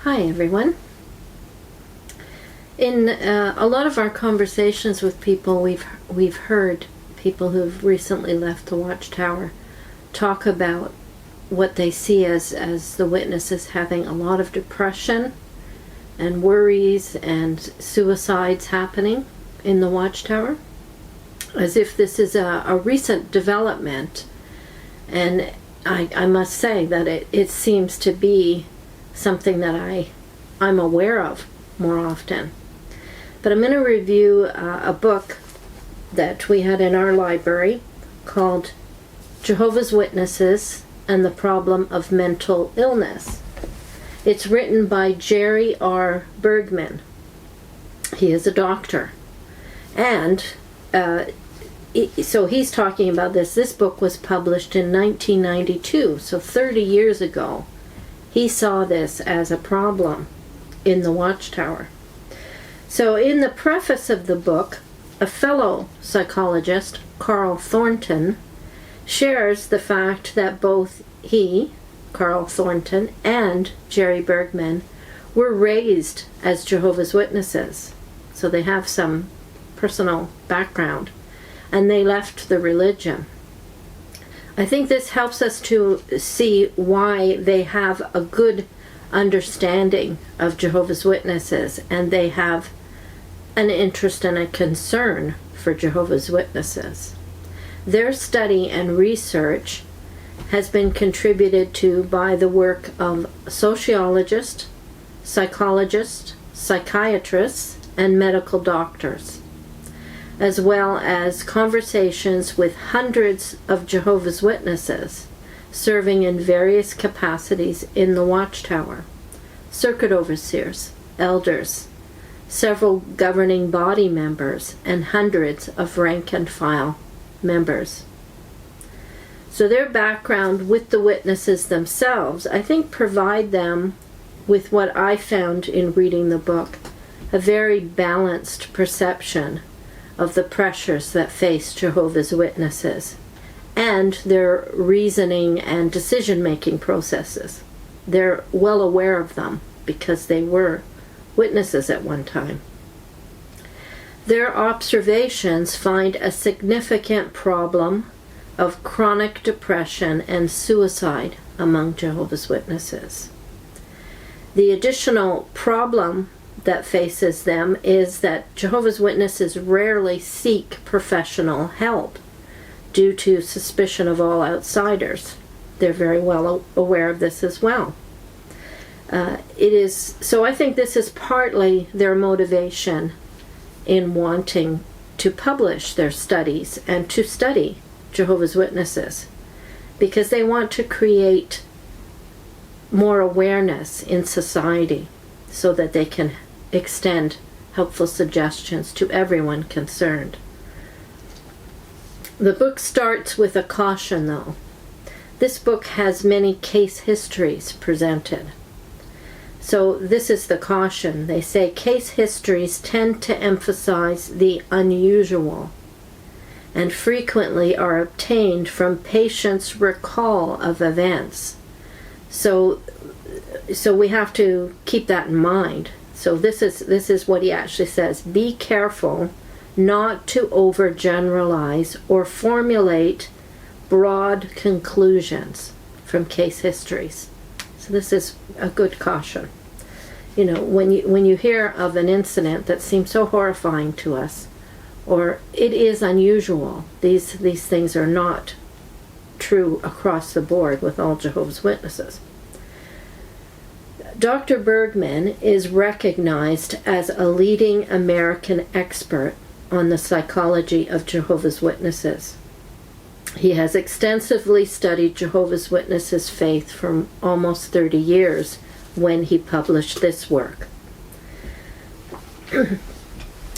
Hi everyone. In a lot of our conversations with people, we've heard people who've recently left the Watchtower talk about what they see as the witnesses having a lot of depression and worries and suicides happening in the Watchtower, as if this is a recent development. And I must say that it seems to be something that I'm aware of more often. But I'm going to review a book that we had in our library called Jehovah's Witnesses and the Problem of Mental Illness. It's written by Jerry Bergman. He is a doctor. And so he's talking about this. This book was published in 1992, so 30 years ago. He saw this as a problem in the Watchtower. So in the preface of the book, a fellow psychologist, Carl Thornton, shares the fact that both he, Carl Thornton, and Jerry Bergman were raised as Jehovah's Witnesses. So they have some personal background, and they left the religion. I think this helps us to see why they have a good understanding of Jehovah's Witnesses, and they have an interest and a concern for Jehovah's Witnesses. Their study and research has been contributed to by the work of sociologists, psychologists, psychiatrists, and medical doctors, as well as conversations with hundreds of Jehovah's Witnesses serving in various capacities in the Watchtower, circuit overseers, elders, several governing body members, and hundreds of rank-and-file members. So their background with the witnesses themselves, I think, provide them with what I found in reading the book, a very balanced perception of the pressures that face Jehovah's Witnesses and their reasoning and decision-making processes. They're well aware of them because they were witnesses at one time. Their observations find a significant problem of chronic depression and suicide among Jehovah's Witnesses. The additional problem that faces them is that Jehovah's Witnesses rarely seek professional help due to suspicion of all outsiders. They're very well aware of this as well. So I think this is partly their motivation in wanting to publish their studies and to study Jehovah's Witnesses, because they want to create more awareness in society so that they can extend helpful suggestions to everyone concerned. The book starts with a caution, though. This book has many case histories presented. So this is the caution. They say case histories tend to emphasize the unusual and frequently are obtained from patients' recall of events. So we have to keep that in mind. So this is what he actually says. Be careful not to overgeneralize or formulate broad conclusions from case histories. So this is a good caution. You know, when you hear of an incident that seems so horrifying to us, or it is unusual, these things are not true across the board with all Jehovah's Witnesses. Dr. Bergman is recognized as a leading American expert on the psychology of Jehovah's Witnesses. He has extensively studied Jehovah's Witnesses' faith for almost 30 years when he published this work.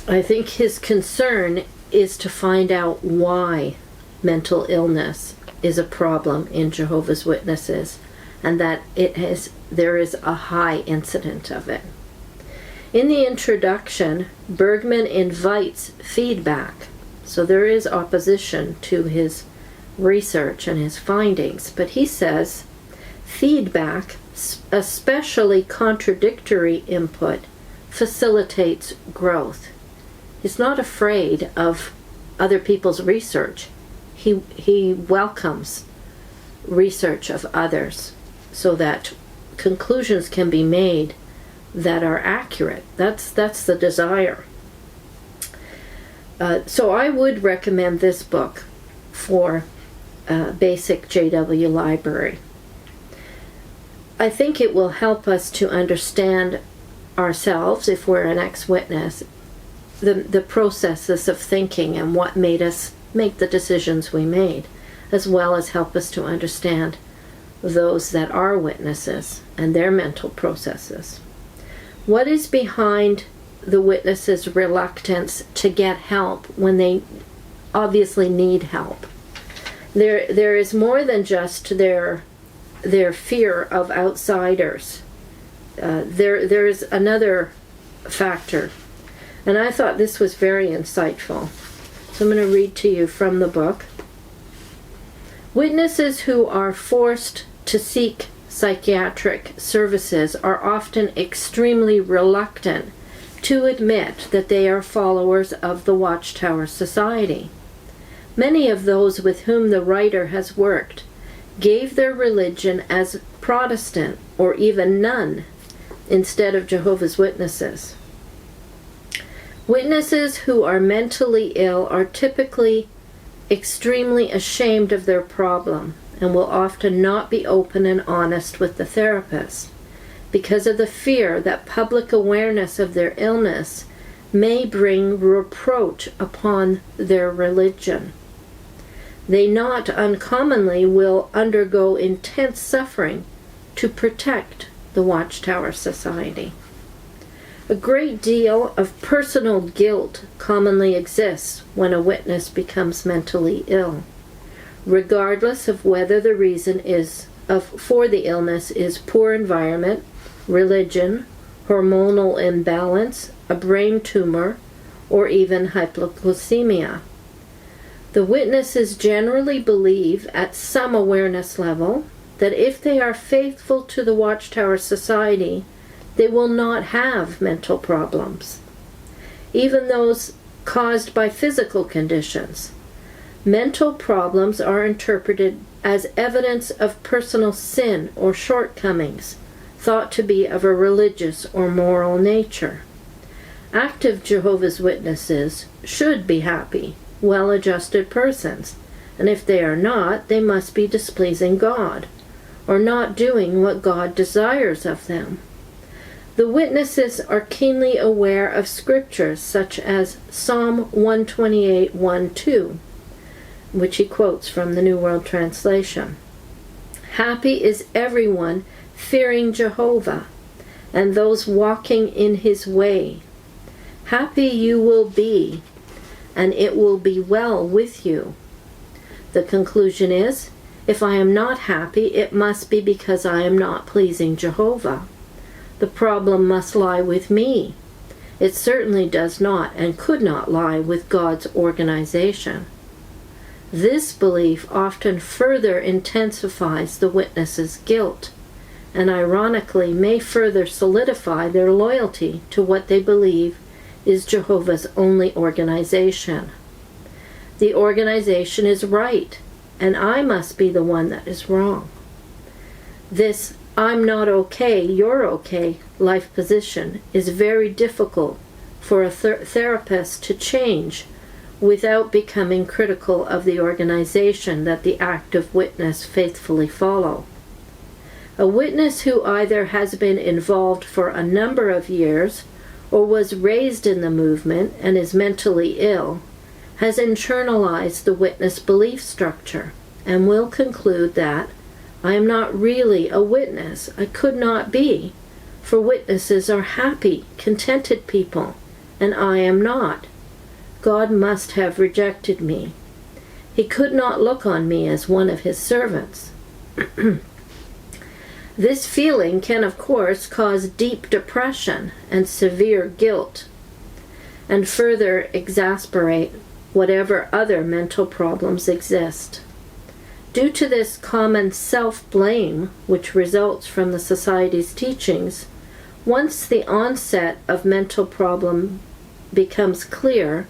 I think his concern is to find out why mental illness is a problem in Jehovah's Witnesses, and that there is a high incidence of it. In the introduction, Bergman invites feedback. So there is opposition to his research and his findings, but he says feedback especially contradictory input, facilitates growth. He's not afraid of other people's research. He welcomes research of others so that conclusions can be made that are accurate. That's the desire. So I would recommend this book for basic JW library. I think it will help us to understand ourselves, if we're an ex-witness, the processes of thinking and what made us make the decisions we made, as well as help us to understand those that are witnesses and their mental processes. What is behind the witnesses' reluctance to get help when they obviously need help? There is more than just their fear of outsiders. There is another factor, and I thought this was very insightful. So I'm going to read to you from the book. Witnesses who are forced to seek psychiatric services are often extremely reluctant to admit that they are followers of the Watchtower Society. Many of those with whom the writer has worked gave their religion as Protestant or even none instead of Jehovah's Witnesses. Witnesses who are mentally ill are typically extremely ashamed of their problem and will often not be open and honest with the therapist because of the fear that public awareness of their illness may bring reproach upon their religion. They not uncommonly will undergo intense suffering to protect the Watchtower Society. A great deal of personal guilt commonly exists when a witness becomes mentally ill, regardless of whether the reason for the illness is poor environment, religion, hormonal imbalance, a brain tumor, or even hypoglycemia. The witnesses generally believe at some awareness level that if they are faithful to the Watchtower Society, they will not have mental problems, even those caused by physical conditions. Mental problems are interpreted as evidence of personal sin or shortcomings, thought to be of a religious or moral nature. Active Jehovah's Witnesses should be happy, well-adjusted persons, and if they are not, they must be displeasing God, or not doing what God desires of them. The witnesses are keenly aware of scriptures such as Psalm 128:1-2, which he quotes from the New World Translation. Happy is everyone fearing Jehovah, and those walking in his way. Happy you will be, and it will be well with you. The conclusion is, if I am not happy, it must be because I am not pleasing Jehovah. The problem must lie with me. It certainly does not and could not lie with God's organization. This belief often further intensifies the witness's guilt, and ironically may further solidify their loyalty to what they believe is Jehovah's only organization. The organization is right, and I must be the one that is wrong. This I'm not okay, you're okay life position is very difficult for a therapist to change without becoming critical of the organization that the active witness faithfully follow. A witness who either has been involved for a number of years or was raised in the movement and is mentally ill has internalized the witness belief structure and will conclude that I am not really a witness. I could not be, for witnesses are happy, contented people, and I am not. God must have rejected me. He could not look on me as one of his servants. This feeling can, of course, cause deep depression and severe guilt, and further exasperate whatever other mental problems exist. Due to this common self-blame, which results from the society's teachings, once the onset of mental problem becomes clear,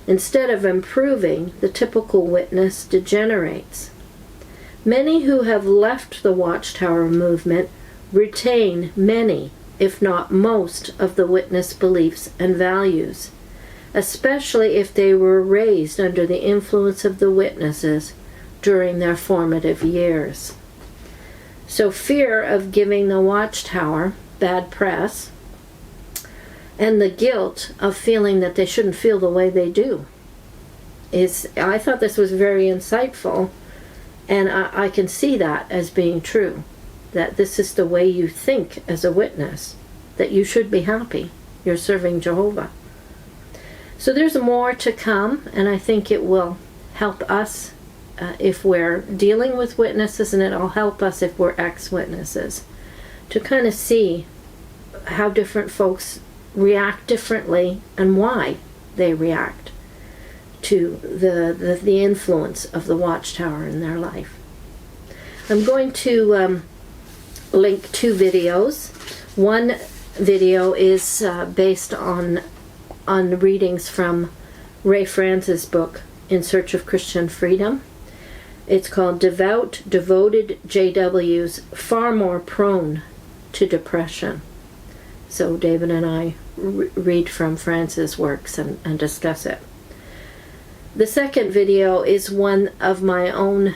instead of improving, the typical witness degenerates. Many who have left the Watchtower movement retain many, if not most, of the witness beliefs and values, especially if they were raised under the influence of the witnesses during their formative years. So fear of giving the Watchtower bad press, and the guilt of feeling that they shouldn't feel the way they do, I thought this was very insightful, and I can see that as being true, that this is the way you think as a witness, that you should be happy you're serving Jehovah. So there's more to come, and I think it will help us if we're dealing with witnesses, and it'll help us if we're ex-witnesses, to kind of see how different folks react differently and why they react to the influence of the Watchtower in their life. I'm going to link two videos. One video is based on readings from Ray Franz's book, In Search of Christian Freedom. It's called Devout, Devoted JWs Far More Prone to Depression. So David and I read from Franz's works and discuss it. The second video is one of my own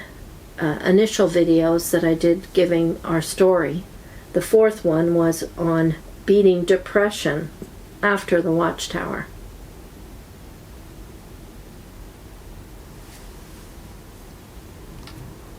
initial videos that I did giving our story. The fourth one was on beating depression after the Watchtower.